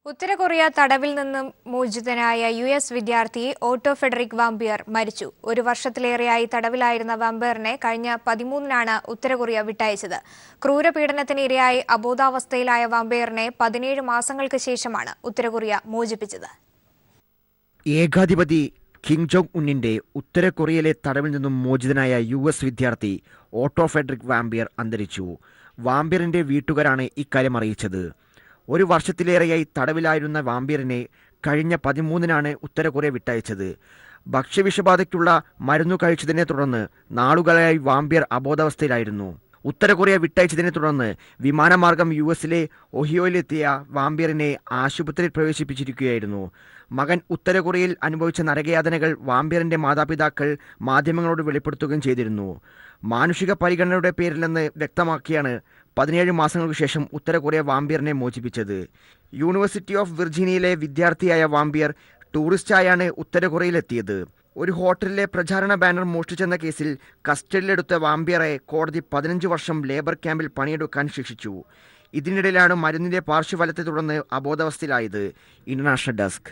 ഉത്തര Korea തടവിൽ നിന്നും മോചിതനായ US. വിദ്യാർത്ഥി ഓട്ടോ ഫെഡറിക് വാമ്പിയർ മരിച്ചു. ഒരു വർഷത്തിലേറെയായി തടവിലായിരുന്ന വാമ്പിയറിനെ കഴിഞ്ഞ 13-നാണ് ഉത്തര കൊറിയ വിട്ടയച്ചത്. ക്രൂരപീഡനത്തിന് ഇരയായി അബോധാവസ്ഥയിലായ വാമ്പിയറിനെ 17 മാസങ്ങൾക്ക് ശേഷമാണ് ഉത്തര കൊറിയ മോചിപ്പിച്ചത്. ഏകാധിപതി കിം ജോങ് ഉന്നിന്റെ ഉത്തര കൊറിയയിലെ തടവിൽ നിന്നും മോചിതനായ യു.എസ്. വിദ്യാർത്ഥി ഓട്ടോ ഫെഡറിക് വാമ്പിയർ അന്തരിച്ചു. വാമ്പിയറിന്റെ വീട്ടുകാരാണ് ഇക്കാര്യം അറിയിച്ചത്. ഒരു വർഷത്തിലേറെയായി തടവിലായിരുന്ന വാമ്പിയറിനെ കഴിഞ്ഞ 13-നാണ് ഉത്തര കൊറിയ വിട്ടയച്ചത്. ഭക്ഷ്യവിഷബാധയ്ക്കുള്ള മരുന്നു കഴിച്ചതിനെ തുടർന്ന് നാളുകളായി വാമ്പിയർ അബോധാവസ്ഥയിലായിരുന്നു. ഉത്തര കൊറിയ വിട്ടയച്ചതിനെ തുടർന്ന് വിമാനമാർഗം യു.എസിലെ ഒഹിയോയിലെത്തിയ വാമ്പിയറിനെ ആശുപത്രിയിൽ പ്രവേശിപ്പിച്ചിരിക്കുകയായിരുന്നു. മകൻ ഉത്തര കൊറിയയിൽ അനുഭവിച്ച നരകയാതനകൾ വാമ്പിയറിന്റെ മാതാപിതാക്കൾ മാധ്യമങ്ങളോട് വെളിപ്പെടുത്തുകയും ചെയ്തിരുന്നു. മാനുഷിക പരിഗണനയുടെ പേരിലെന്ന് വ്യക്തമാക്കിയാണ് 17 മാസങ്ങൾക്ക് ശേഷം ഉത്തര കൊറിയ വാമ്പിയറിനെ മോചിപ്പിച്ചത്. യൂണിവേഴ്സിറ്റി ഓഫ് വിർജീനിയയിലെ വിദ്യാർത്ഥിയായ വാമ്പിയർ ടൂറിസ്റ്റായാണ് ഉത്തര കൊറിയയിലെത്തിയത്. ഒരു ഹോട്ടലിലെ പ്രചാരണ ബാനർ മോഷ്ടിച്ചെന്ന കേസിൽ കസ്റ്റഡിയിലെടുത്ത വാമ്പിയറെ കോടതി 15 വർഷം ലേബർ ക്യാമ്പിൽ പണിയെടുക്കാൻ ശിക്ഷിച്ചു. ഇതിനിടയിലാണ് മരുന്നിന്റെ പാർശ്വഫലത്തെ തുടർന്ന് അബോധാവസ്ഥയിലായത്. International desk.